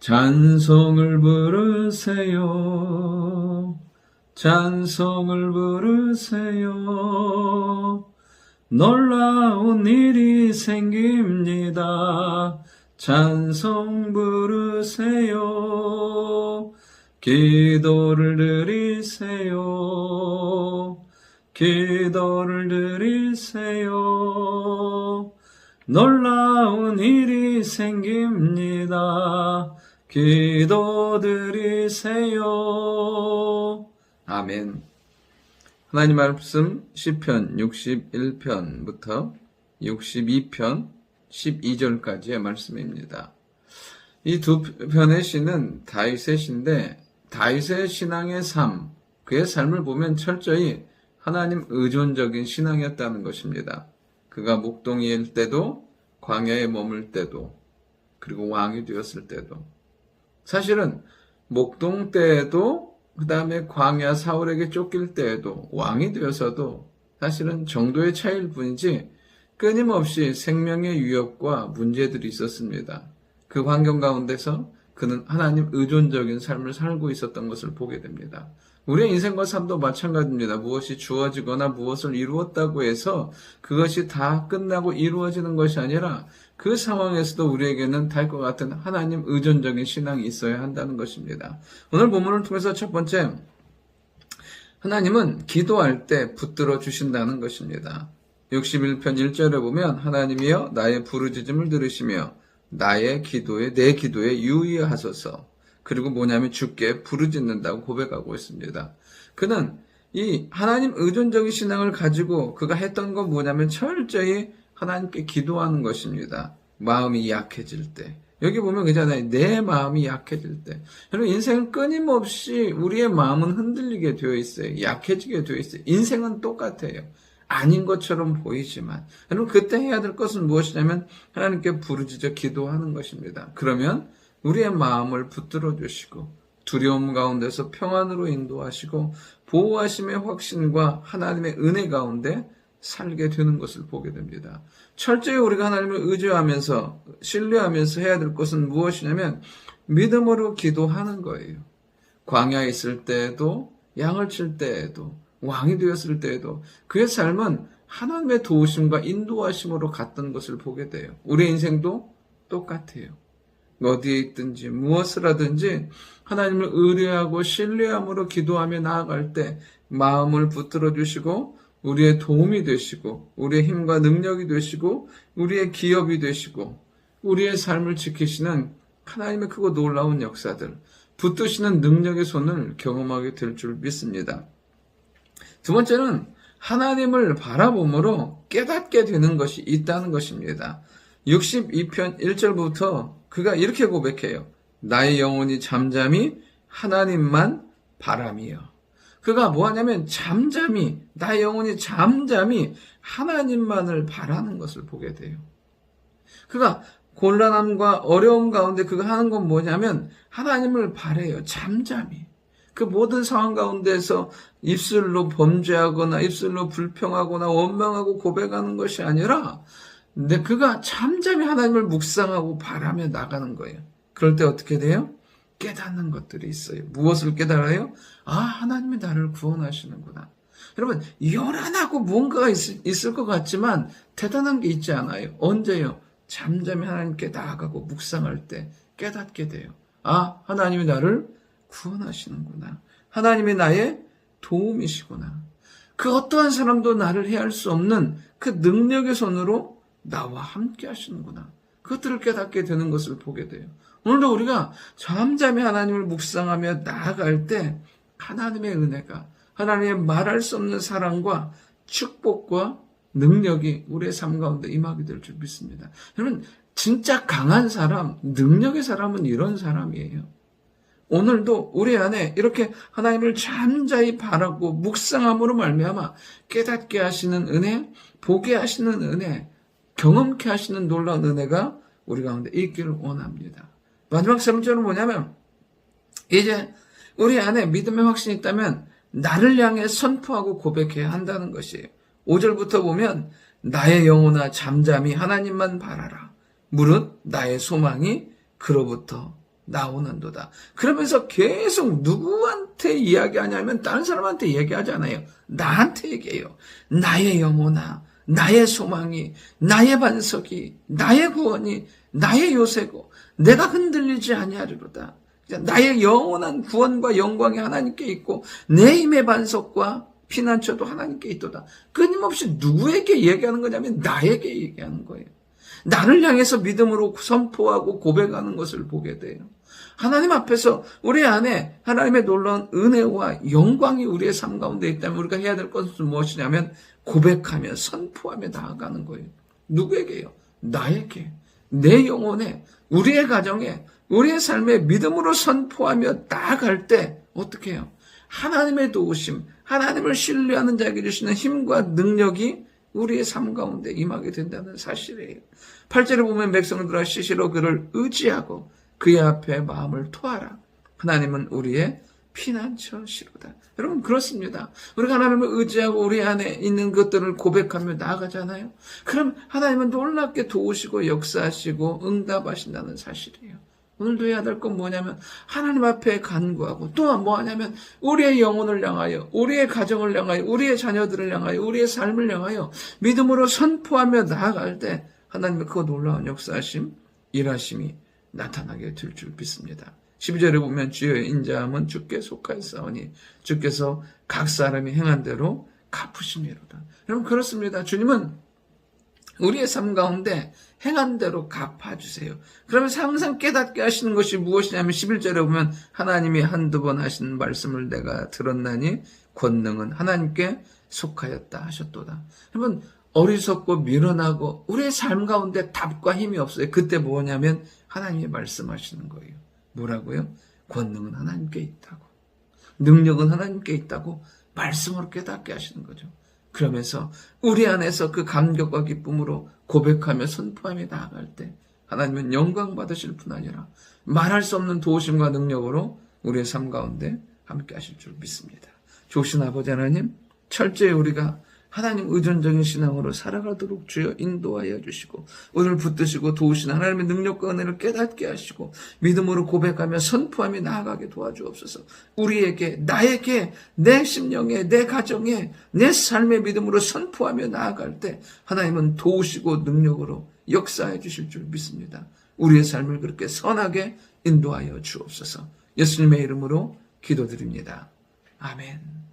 찬송을 부르세요. 찬송을 부르세요. 놀라운 일이 생깁니다. 찬송 부르세요. 기도를 드리세요. 기도를 드리세요. 놀라운 일이 생깁니다. 기도 드리세요. 아멘. 하나님 말씀 시편 61편부터 62편 12절까지의 말씀입니다. 이 두 편의 시는 다윗의 시인데 다윗의 신앙의 삶, 그의 삶을 보면 철저히 하나님 의존적인 신앙이었다는 것입니다. 그가 목동이일 때도 광야에 머물 때도 그리고 왕이 되었을 때도 사실은 목동 때에도 그 다음에 광야 사울에게 쫓길 때에도 왕이 되어서도 사실은 정도의 차이일 뿐이지 끊임없이 생명의 위협과 문제들이 있었습니다. 그 환경 가운데서 그는 하나님 의존적인 삶을 살고 있었던 것을 보게 됩니다. 우리의 인생과 삶도 마찬가지입니다. 무엇이 주어지거나 무엇을 이루었다고 해서 그것이 다 끝나고 이루어지는 것이 아니라 그 상황에서도 우리에게는 다윗과 같은 하나님 의존적인 신앙이 있어야 한다는 것입니다. 오늘 본문을 통해서 첫 번째, 하나님은 기도할 때 붙들어 주신다는 것입니다. 61편 1절에 보면 하나님이여 나의 부르짖음을 들으시며 내 기도에 유의하소서. 그리고 뭐냐면 주께 부르짖는다고 고백하고 있습니다. 그는 이 하나님 의존적인 신앙을 가지고 그가 했던 건 뭐냐면 철저히 하나님께 기도하는 것입니다. 마음이 약해질 때. 여기 보면 그잖아요. 내 마음이 약해질 때. 여러분 인생은 끊임없이 우리의 마음은 흔들리게 되어 있어요. 약해지게 되어 있어요. 인생은 똑같아요. 아닌 것처럼 보이지만 여러분 그때 해야 될 것은 무엇이냐면 하나님께 부르짖어 기도하는 것입니다. 그러면 우리의 마음을 붙들어 주시고 두려움 가운데서 평안으로 인도하시고 보호하심의 확신과 하나님의 은혜 가운데 살게 되는 것을 보게 됩니다. 철저히 우리가 하나님을 의지하면서 신뢰하면서 해야 될 것은 무엇이냐면 믿음으로 기도하는 거예요. 광야에 있을 때에도 양을 칠 때에도 왕이 되었을 때에도 그의 삶은 하나님의 도우심과 인도하심으로 갔던 것을 보게 돼요. 우리의 인생도 똑같아요. 어디에 있든지 무엇을 하든지 하나님을 의뢰하고 신뢰함으로 기도하며 나아갈 때 마음을 붙들어 주시고 우리의 도움이 되시고 우리의 힘과 능력이 되시고 우리의 기업이 되시고 우리의 삶을 지키시는 하나님의 크고 놀라운 역사들, 붙드시는 능력의 손을 경험하게 될 줄 믿습니다. 두 번째는 하나님을 바라봄으로 깨닫게 되는 것이 있다는 것입니다. 62편 1절부터 그가 이렇게 고백해요. 나의 영혼이 잠잠히 하나님만 바라며. 그가 뭐하냐면 나의 영혼이 잠잠히 하나님만을 바라는 것을 보게 돼요. 그가 곤란함과 어려움 가운데 그가 하는 건 뭐냐면 하나님을 바라요. 잠잠히. 그 모든 상황 가운데서 입술로 범죄하거나 입술로 불평하거나 원망하고 고백하는 것이 아니라 근데 그가 잠잠히 하나님을 묵상하고 바라며 나가는 거예요. 그럴 때 어떻게 돼요? 깨닫는 것들이 있어요. 무엇을 깨달아요? 하나님이 나를 구원하시는구나. 여러분 요란하고 뭔가가 있을 것 같지만 대단한 게 있지 않아요. 언제요? 잠잠히 하나님께 나아가고 묵상할 때 깨닫게 돼요. 하나님이 나를 구원하시는구나. 하나님이 나의 도움이시구나. 그 어떠한 사람도 나를 해할 수 없는 그 능력의 손으로 나와 함께 하시는구나. 그것들을 깨닫게 되는 것을 보게 돼요. 오늘도 우리가 잠잠히 하나님을 묵상하며 나아갈 때 하나님의 은혜가, 하나님의 말할 수 없는 사랑과 축복과 능력이 우리의 삶 가운데 임하게 될 줄 믿습니다. 여러분 진짜 강한 사람, 능력의 사람은 이런 사람이에요. 오늘도 우리 안에 이렇게 하나님을 잠잠히 바라고 묵상함으로 말미암아 깨닫게 하시는 은혜, 보게 하시는 은혜, 경험케 하시는 놀라운 은혜가 우리 가운데 있기를 원합니다. 마지막 3절은 뭐냐면 이제 우리 안에 믿음의 확신이 있다면 나를 향해 선포하고 고백해야 한다는 것이에요. 5절부터 보면 나의 영혼아 잠잠히 하나님만 바라라. 무릇 나의 소망이 그로부터 나오는도다. 그러면서 계속 누구한테 이야기하냐면 다른 사람한테 얘기하지 않아요. 나한테 얘기해요. 나의 영혼아, 나의 소망이, 나의 반석이, 나의 구원이, 나의 요새고 내가 흔들리지 아니하리로다. 나의 영원한 구원과 영광이 하나님께 있고 내 힘의 반석과 피난처도 하나님께 있도다. 끊임없이 누구에게 얘기하는 거냐면 나에게 얘기하는 거예요. 나를 향해서 믿음으로 선포하고 고백하는 것을 보게 돼요. 하나님 앞에서 우리 안에 하나님의 놀라운 은혜와 영광이 우리의 삶 가운데 있다면 우리가 해야 될 것은 무엇이냐면 고백하며 선포하며 나아가는 거예요. 누구에게요? 나에게, 내 영혼에, 우리의 가정에, 우리의 삶에 믿음으로 선포하며 나아갈 때 어떻게 해요? 하나님의 도우심, 하나님을 신뢰하는 자에게 주시는 힘과 능력이 우리의 삶 가운데 임하게 된다는 사실이에요. 8절에 보면 백성들아 시시로 그를 의지하고 그의 앞에 마음을 토하라. 하나님은 우리의 피난처시로다. 여러분 그렇습니다. 우리가 하나님을 의지하고 우리 안에 있는 것들을 고백하며 나아가잖아요. 그럼 하나님은 놀랍게 도우시고 역사하시고 응답하신다는 사실이에요. 오늘도 해야 될 건 뭐냐면 하나님 앞에 간구하고 또 뭐하냐면 우리의 영혼을 향하여, 우리의 가정을 향하여, 우리의 자녀들을 향하여, 우리의 삶을 향하여 믿음으로 선포하며 나아갈 때 하나님의 그 놀라운 역사하심, 일하심이 나타나게 될 줄 믿습니다. 12절에 보면 주의 인자함은 주께 속하였사오니 주께서 각 사람이 행한 대로 갚으심이로다. 여러분 그렇습니다. 주님은 우리의 삶 가운데 행한 대로 갚아주세요. 그러면서 항상 깨닫게 하시는 것이 무엇이냐면 11절에 보면 하나님이 한두 번 하신 말씀을 내가 들었나니 권능은 하나님께 속하였다 하셨도다. 여러분 어리석고 미련하고 우리의 삶 가운데 답과 힘이 없어요. 그때 뭐냐면 하나님이 말씀하시는 거예요. 뭐라고요? 권능은 하나님께 있다고. 능력은 하나님께 있다고 말씀으로 깨닫게 하시는 거죠. 그러면서 우리 안에서 그 감격과 기쁨으로 고백하며 선포하며 나아갈 때 하나님은 영광 받으실 뿐 아니라 말할 수 없는 도우심과 능력으로 우리의 삶 가운데 함께 하실 줄 믿습니다. 좋으신 아버지 하나님, 철저히 우리가 하나님 의존적인 신앙으로 살아가도록 주여 인도하여 주시고 오늘 붙드시고 도우신 하나님의 능력과 은혜를 깨닫게 하시고 믿음으로 고백하며 선포하며 나아가게 도와주옵소서. 우리에게, 나에게, 내 심령에, 내 가정에, 내 삶의 믿음으로 선포하며 나아갈 때 하나님은 도우시고 능력으로 역사해 주실 줄 믿습니다. 우리의 삶을 그렇게 선하게 인도하여 주옵소서. 예수님의 이름으로 기도드립니다. 아멘.